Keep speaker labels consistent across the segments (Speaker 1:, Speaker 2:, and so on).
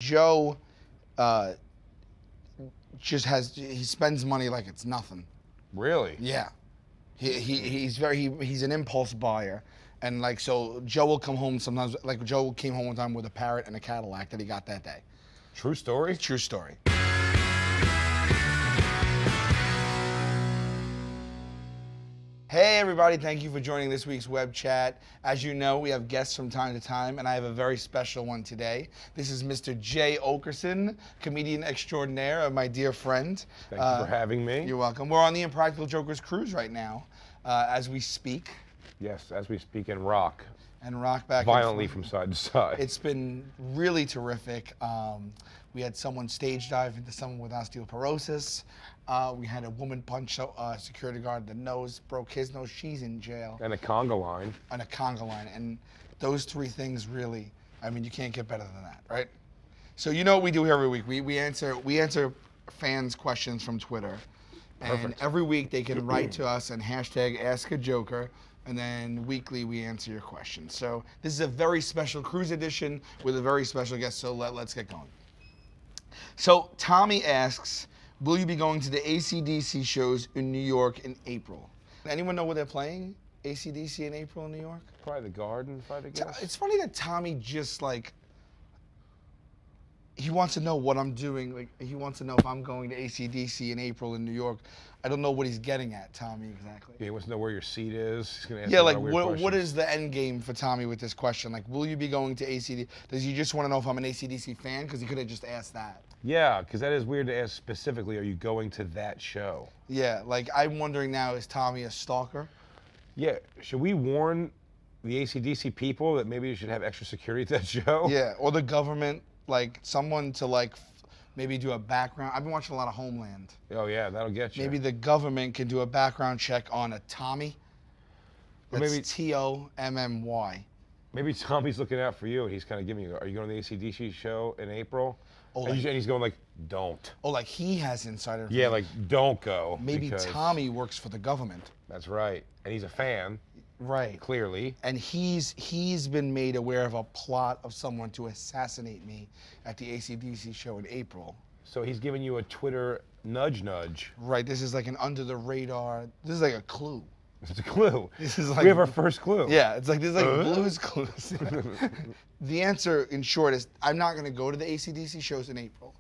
Speaker 1: Joe he spends money like it's nothing.
Speaker 2: Really?
Speaker 1: Yeah. He's an impulse buyer. And like, so Joe will come home sometimes, like Joe came home one time with a parrot and a Cadillac that he got that day.
Speaker 2: True story?
Speaker 1: True story. Hey everybody, thank you for joining this week's web chat. As you know, we have guests from time to time, and I have a very special one today. This is Mr. Jay Oakerson, comedian extraordinaire, my dear friend.
Speaker 2: Thank you for having me.
Speaker 1: You're welcome. We're on the Impractical Jokers cruise right now, as we speak.
Speaker 2: Yes, as we speak, and rock.
Speaker 1: And rock back
Speaker 2: violently from side to side.
Speaker 1: It's been really terrific. We had someone stage dive into someone with osteoporosis. We had a woman punch a security guard in the nose, broke his nose. She's in jail.
Speaker 2: And a conga line.
Speaker 1: And a conga line. And those three things really, I mean, you can't get better than that, right? So you know what we do here every week. We answer fans' questions from Twitter.
Speaker 2: Perfect.
Speaker 1: And every week they can write to us and hashtag Ask a Joker. And then weekly we answer your questions. So this is a very special cruise edition with a very special guest. So let's get going. So Tommy asks, will you be going to the AC/DC shows in New York in April? Anyone know where they're playing? AC/DC in April in New York?
Speaker 2: Probably the Garden, if I had to guess.
Speaker 1: It's funny that Tommy just like, he wants to know what I'm doing. Like, he wants to know if I'm going to AC/DC in April in New York. I don't know what he's getting at, Tommy, exactly.
Speaker 2: Yeah, he wants to know where your seat is. He's gonna ask
Speaker 1: yeah, like
Speaker 2: what
Speaker 1: is the end game for Tommy with this question? Like, will you be going to AC/DC? Does he just want to know if I'm an AC/DC fan? Because he could have just asked that.
Speaker 2: Yeah, because that is weird to ask specifically, are you going to that show?
Speaker 1: Yeah, like I'm wondering now, is Tommy a stalker?
Speaker 2: Yeah, should we warn the AC/DC people that maybe you should have extra security at that show?
Speaker 1: Yeah, or the government, like someone to like maybe do a background. I've been watching a lot of Homeland.
Speaker 2: Oh yeah, that'll get you.
Speaker 1: Maybe the government can do a background check on a Tommy. That's maybe Tommy.
Speaker 2: Maybe Tommy's looking out for you, and he's kind of giving you, are you going to the AC/DC show in April?
Speaker 1: Oh,
Speaker 2: and he's going like, don't.
Speaker 1: Oh, like he has insider information.
Speaker 2: Yeah, like, don't go.
Speaker 1: Maybe Tommy works for the government.
Speaker 2: That's right. And he's a fan.
Speaker 1: Right.
Speaker 2: Clearly.
Speaker 1: And he's been made aware of a plot of someone to assassinate me at the AC/DC show in April.
Speaker 2: So he's giving you a Twitter nudge.
Speaker 1: Right. This is like an under the radar. This is like a clue.
Speaker 2: It's a clue.
Speaker 1: This is like,
Speaker 2: we have our first clue.
Speaker 1: Yeah, it's like this is like Blue's Clues. The answer, in short, is I'm not going to go to the AC/DC shows in April.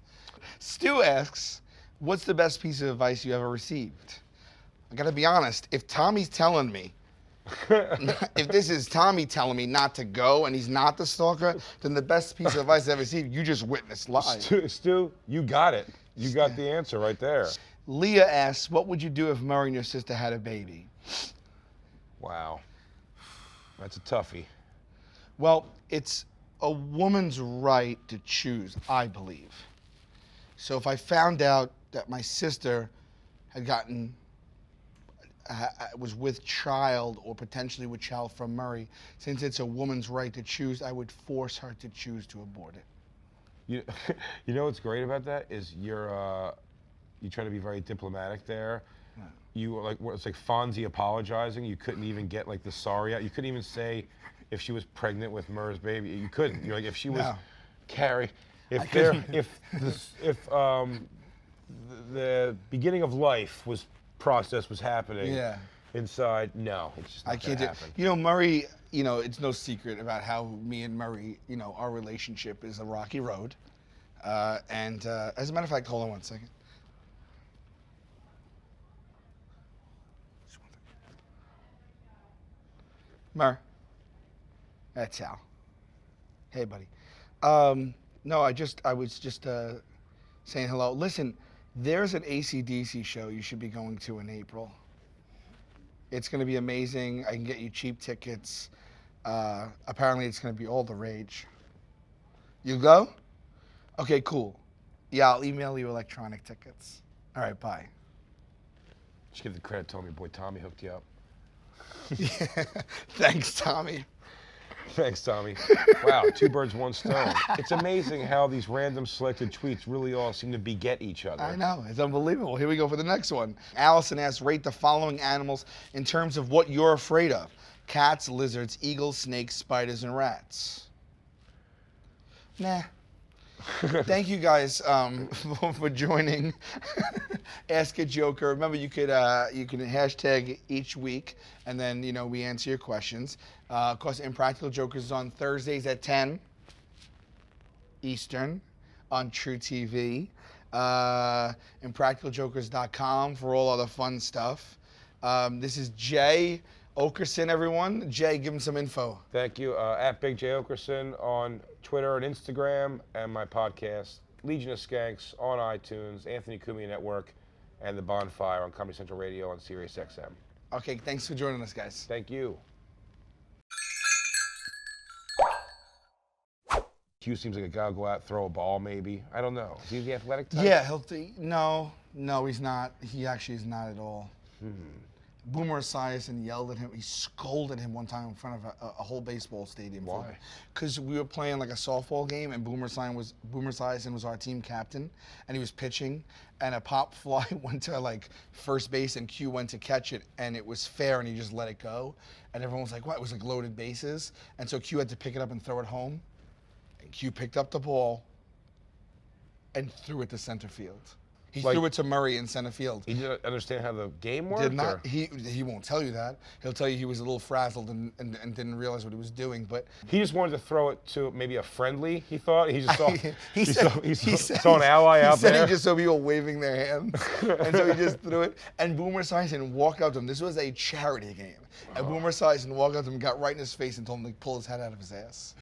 Speaker 1: Stu asks, what's the best piece of advice you ever received? I got to be honest. If Tommy's telling me, if this is Tommy telling me not to go and he's not the stalker, then the best piece of advice I ever received, you just witnessed live.
Speaker 2: Stu, you got it. You got the answer right there.
Speaker 1: Leah asks, what would you do if Murr and your sister had a baby?
Speaker 2: Wow. That's a toughie.
Speaker 1: Well, it's a woman's right to choose, I believe. So if I found out that my sister had was with child or potentially with child from Murray, since it's a woman's right to choose, I would force her to choose to abort it.
Speaker 2: You know what's great about that is you try to be very diplomatic there. Yeah. You like, it's like Fonzie apologizing. You couldn't even get like the sorry out. You couldn't even say if she was pregnant with Murr's baby. You couldn't. You're like, if she was Carrie, if the beginning of life process was happening inside, no, it's just not
Speaker 1: I can't do it.
Speaker 2: Happen.
Speaker 1: You know, Murray, you know, it's no secret about how me and Murray, you know, our relationship is a rocky road. And as a matter of fact, hold on one second. Murr, that's Al. Hey, buddy. No, I was just saying hello. Listen, there's an AC/DC show you should be going to in April. It's going to be amazing. I can get you cheap tickets. Apparently, it's going to be all the rage. You go? Okay, cool. Yeah, I'll email you electronic tickets. All right, bye.
Speaker 2: Just give the credit to me, boy. Tommy hooked you up.
Speaker 1: Yeah. Thanks, Tommy.
Speaker 2: Thanks, Tommy. Wow, two birds, one stone. It's amazing how these random selected tweets really all seem to beget each other.
Speaker 1: I know, it's unbelievable. Here we go for the next one. Allison asks, rate the following animals in terms of what you're afraid of. Cats, lizards, eagles, snakes, spiders, and rats. Nah. Thank you guys for joining Ask a Joker. Remember, you can hashtag each week, and then we answer your questions. Of course, Impractical Jokers is on Thursdays at 10 Eastern on truTV. Impracticaljokers.com for all other fun stuff. This is Jay Oakerson, everyone. Jay, give him some info.
Speaker 2: Thank you. At Big Jay Oakerson on Twitter and Instagram, and my podcast, Legion of Skanks, on iTunes, Anthony Cumia Network, and The Bonfire on Comedy Central Radio on Sirius XM.
Speaker 1: Okay, thanks for joining us, guys.
Speaker 2: Thank you. Q seems like a guy who'll go out, throw a ball, maybe. I don't know. Is he the athletic type?
Speaker 1: Yeah, no, he's not. He actually is not at all. Boomer Esiason yelled at him. He scolded him one time in front of a whole baseball stadium.
Speaker 2: Why?
Speaker 1: Because we were playing like a softball game, and Boomer Esiason was our team captain, and he was pitching, and a pop fly went to like first base, and Q went to catch it, and it was fair, and he just let it go, and everyone was like, "What?" It was like loaded bases, and so Q had to pick it up and throw it home, and Q picked up the ball and threw it to center field. He threw it to Murray in center field.
Speaker 2: He didn't understand how the game worked?
Speaker 1: Did not. He won't tell you that. He'll tell you he was a little frazzled and didn't realize what he was doing. But
Speaker 2: he just wanted to throw it to maybe a friendly, he thought. He just saw,
Speaker 1: he
Speaker 2: saw an ally out there.
Speaker 1: He just saw people waving their hands. And so he just threw it. And Boomer Esiason walked up to him. This was a charity game. And Boomer Esiason walked up to him, got right in his face, and told him to pull his head out of his ass.